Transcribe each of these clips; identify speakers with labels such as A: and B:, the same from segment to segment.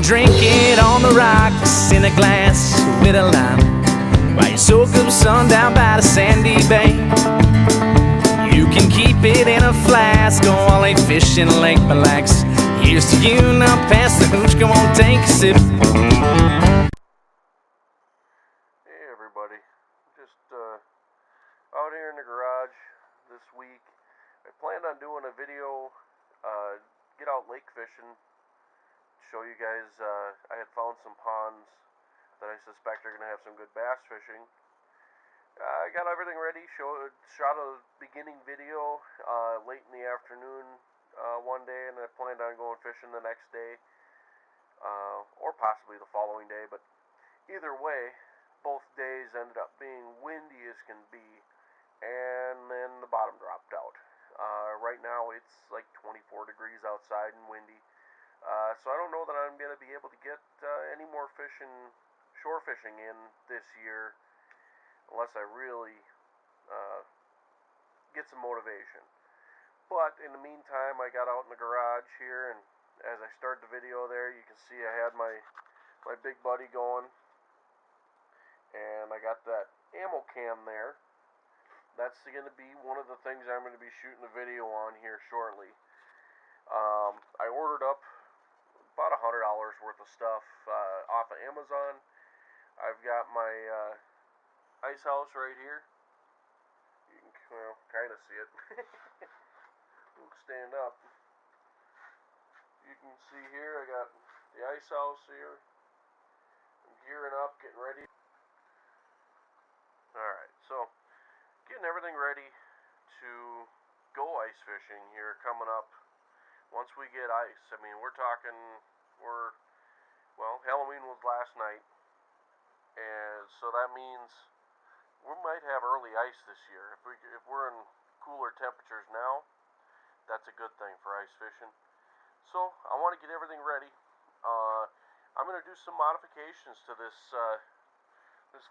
A: drink it on the rocks in a glass with a lime, while you soak up sun down by the sandy bay. You can keep it in a flask, go all late fishing, lake relax. Here's to you, now pass the hooch, come on, take a sip.
B: Hey everybody, just out here in the garage this week. I planned on doing a video, get out lake fishing, show you guys. I had found some ponds that I suspect are going to have some good bass fishing. I got everything ready, shot a beginning video late in the afternoon one day, and I planned on going fishing the next day, or possibly the following day, but either way, both days ended up being windy as can be, and then the bottom dropped out. Right now it's like 24 degrees outside and windy, so I don't know that I'm going to be able to get any more shore fishing in this year, unless I really get some motivation. But in the meantime, I got out in the garage here, and as I start the video there, you can see I had my big buddy going, and I got that ammo can there. That's going to be one of the things I'm going to be shooting a video on here shortly. I ordered up about $100 worth of stuff off of Amazon. I've got my ice house right here. You can kind of see it. We'll stand up. You can see here I got the ice house here. I'm gearing up, getting ready. Alright, so getting everything ready to go ice fishing here coming up. Once we get ice, I mean, Halloween was last night, and so that means we might have early ice this year. If we're in cooler temperatures now, that's a good thing for ice fishing. So I want to get everything ready. I'm going to do some modifications to this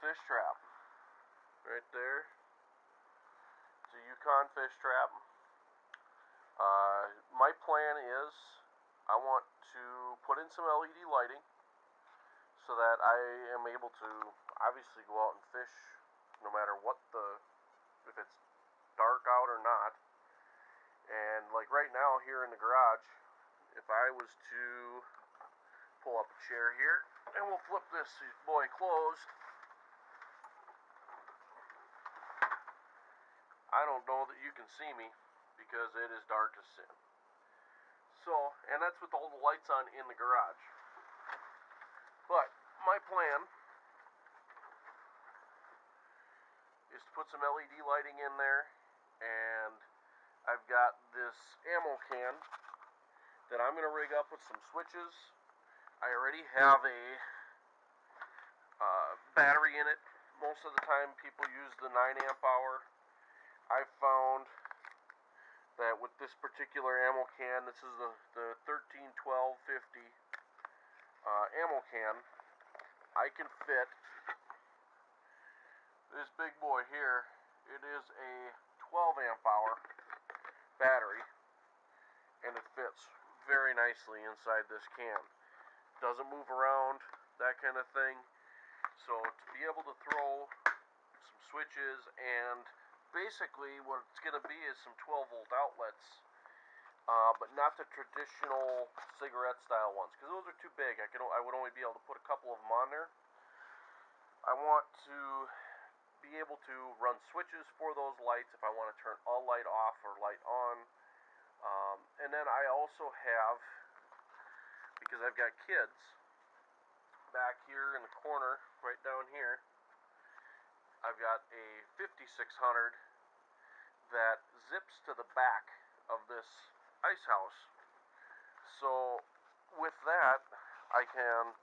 B: fish trap right there. It's a Yukon fish trap. My plan is I want to put in some LED lighting so that I am able to obviously go out and fish no matter if it's dark out or not. And like right now here in the garage, if I was to pull up a chair here, and we'll flip this boy closed, I don't know that you can see me because it is dark as sin. So, and that's with all the lights on in the garage. But my plan is to put some LED lighting in there, and I've got this ammo can that I'm going to rig up with some switches. I already have a battery in it. Most of the time people use the 9 amp hour. I found that with this particular ammo can, this is the 13-12-50 ammo can, I can fit this big boy here. It is a 12 amp hour battery, and it fits very nicely inside this can. Doesn't move around, that kind of thing. So to be able to throw some switches, and basically what it's going to be is some 12 volt outlets, but not the traditional cigarette style ones, because those are too big. I would only be able to put a couple of them on there. I want to be able to run switches for those lights if I want to turn a light off or light on. And then I also have, because I've got kids back here in the corner, right down here, I've got a 5600 that zips to the back of this ice house. So with that, I can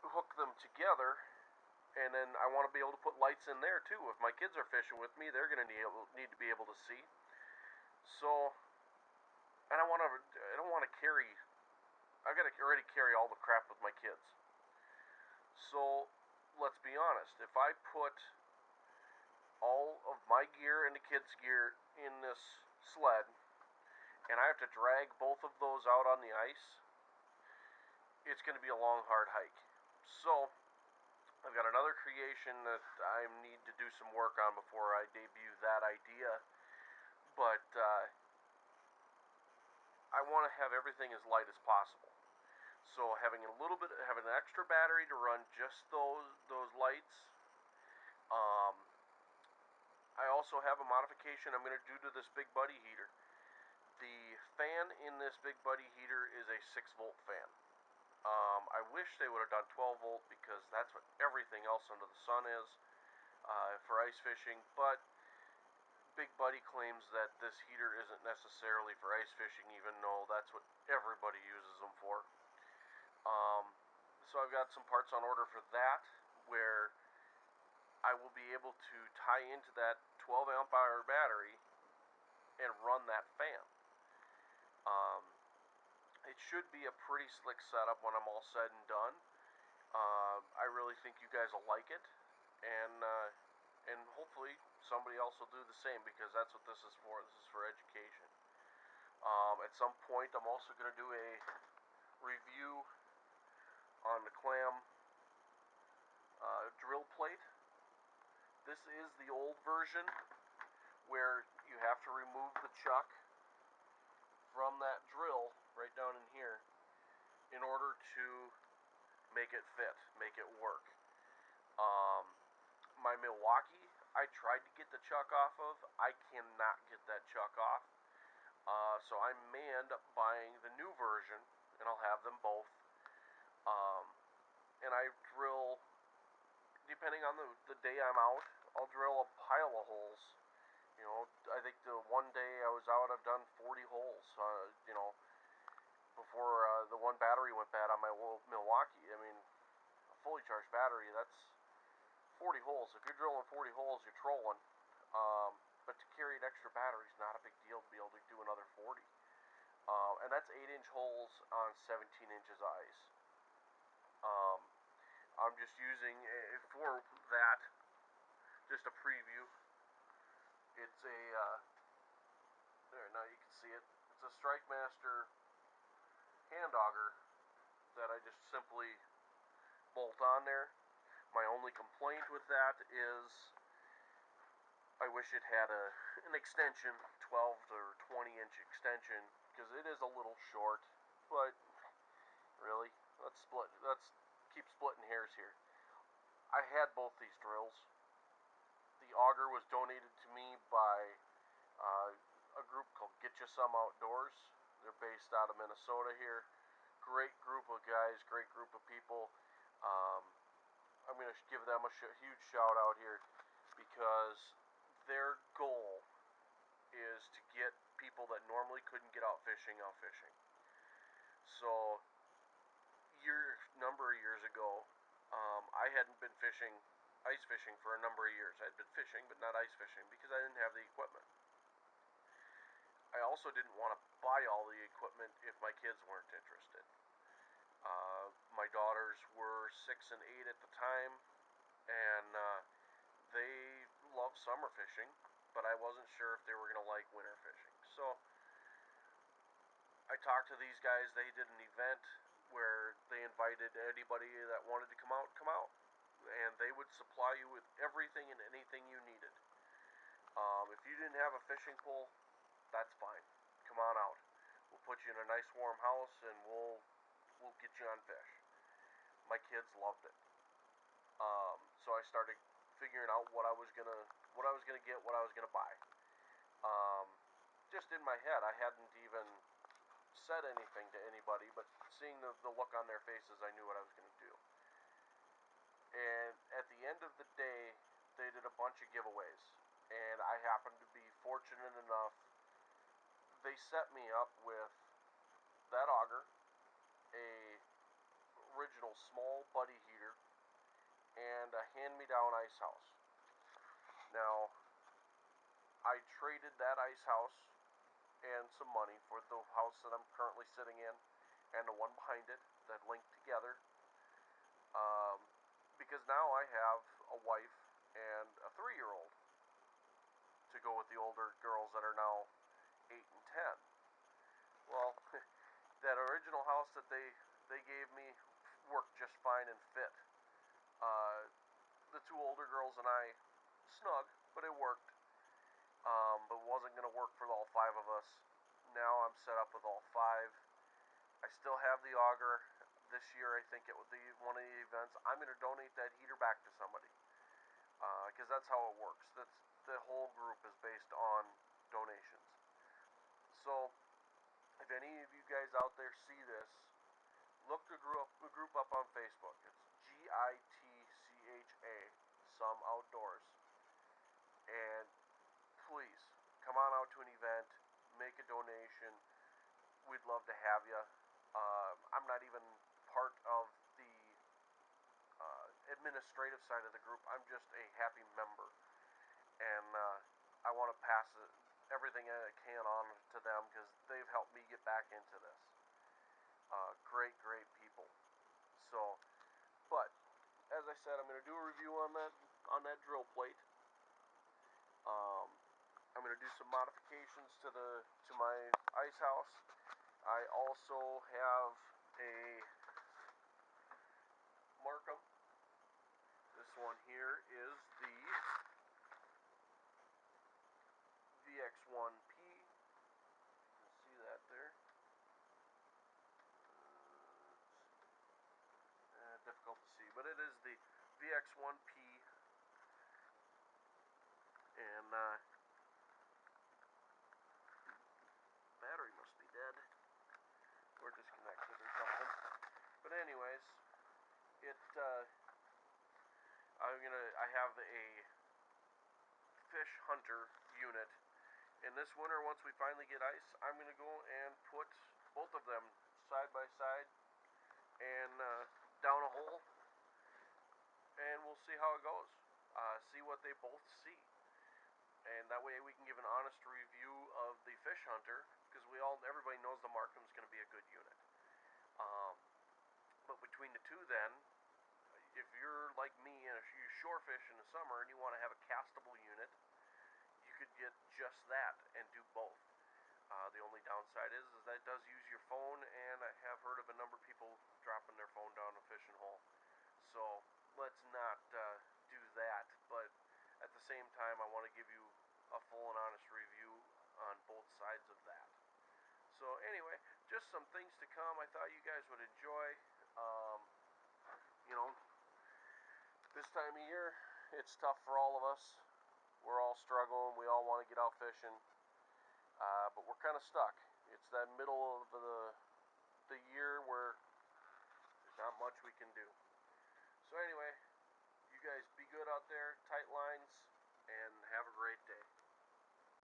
B: hook them together, and then I want to be able to put lights in there too. If my kids are fishing with me, they're going to need to be able to see. So, and I don't want to carry, I've got to already carry all the crap with my kids. So let's be honest, if I put all of my gear and the kids' gear in this sled, and I have to drag both of those out on the ice, it's going to be a long, hard hike. So I've got another creation that I need to do some work on before I debut that idea. But I want to have everything as light as possible. So having having an extra battery to run just those lights. I also have a modification I'm going to do to this Big Buddy heater. The fan in this Big Buddy heater is a 6-volt fan. I wish they would have done 12 volt because that's what everything else under the sun is for ice fishing, but Big Buddy claims that this heater isn't necessarily for ice fishing, even though that's what everybody uses them for. So I've got some parts on order for that, where I will be able to tie into that 12 amp hour battery and run that fan. It should be a pretty slick setup when I'm all said and done. I really think you guys will like it, and hopefully somebody else will do the same, because that's what this is for. This is for education. At some point, I'm also going to do a review on the clam drill plate. This is the old version, where you have to remove the chuck from that drill right down in here in order to make it fit, make it work. My Milwaukee, I tried to get the chuck off of. I cannot get that chuck off. So I may end up buying the new version, and I'll have them both. And I drill, depending on the day I'm out, I'll drill a pile of holes. You know, I think the one day I was out, I've done 40 holes. Before the one battery went bad on my old Milwaukee. I mean, a fully charged battery, that's 40 holes. If you're drilling 40 holes, you're trolling. But to carry an extra battery is not a big deal to be able to do another 40. And that's 8-inch holes on 17 inches ice. I'm just using, for that, just a preview. It's a, there, now you can see it. It's a Strike Master hand auger that I just simply bolt on there. My only complaint with that is I wish it had an extension, 12 or 20 inch extension, because it is a little short. But really, let's keep splitting hairs here. I had both these drills. The auger was donated to me by a group called Get You Some Outdoors. They're based out of Minnesota here. Great group of guys, great group of people. I'm going to give them a huge shout out here, because their goal is to get people that normally couldn't get out fishing. So, number of years ago, I hadn't been ice fishing for a number of years. I'd been fishing, but not ice fishing, because I didn't have the equipment. I also didn't want to buy all the equipment if my kids weren't interested. My daughters were 6 and 8 at the time, and they love summer fishing, but I wasn't sure if they were going to like winter fishing. So I talked to these guys. They did an event where they invited anybody that wanted to come out, and they would supply you with everything and anything you needed. If you didn't have a fishing pole, that's fine. Come on out. We'll put you in a nice warm house, and we'll get you on fish. My kids loved it. So I started figuring out what I was gonna get, what I was gonna buy. Just in my head, I hadn't even said anything to anybody, but seeing the look on their faces, I knew what I was gonna do. And at the end of the day, they did a bunch of giveaways, and I happened to be fortunate enough. They set me up with that auger, a original small buddy heater, and a hand-me-down ice house. Now, I traded that ice house and some money for the house that I'm currently sitting in, and the one behind it that linked together, because now I have a wife and a 3-year-old to go with the older girls that are now 8 and 10. Well, that original house else that they gave me worked just fine and fit. The two older girls and I, snug, but it worked. But wasn't going to work for all 5 of us. Now I'm set up with all 5. I still have the auger. This year, I think it would be one of the events. I'm going to donate that heater back to somebody, because that's how it works. That's the whole group is based on donations. So, if any of you guys out there see this, look the group up on Facebook. It's GITCHA, Some Outdoors, and please come on out to an event, make a donation. We'd love to have you. I'm not even part of the administrative side of the group. I'm just a happy member, and I want to pass everything I can on to them because they've helped me get back into this. Great people. So, but as I said, I'm going to do a review on that drill plate. I'm going to do some modifications to my ice house. I also have a Markham. This one here is the VX1P. You can see that there. Difficult to see, but it is the VX1P, and battery must be dead or disconnected or something. But anyways, I have a fish hunter unit. And this winter, once we finally get ice, I'm gonna go and put both of them side by side and down a hole, and we'll see how it goes. See what they both see, and that way we can give an honest review of the fish hunter, because everybody knows the Markham's going to be a good unit. But between the two, then, if you're like me and if you shore fish in the summer and you want to have a castable unit, you could get just that and do both. The only downside is that it does use your phone, and I have heard of a number of people dropping their phone down a fishing hole. So let's not do that. But at the same time, I want to give you a full and honest review on both sides of that. So anyway, just some things to come I thought you guys would enjoy. This time of year, it's tough for all of us. We're all struggling. We all want to get out fishing. But we're kind of stuck. It's that middle of the year where there's not much we can do. So anyway, you guys be good out there, tight lines,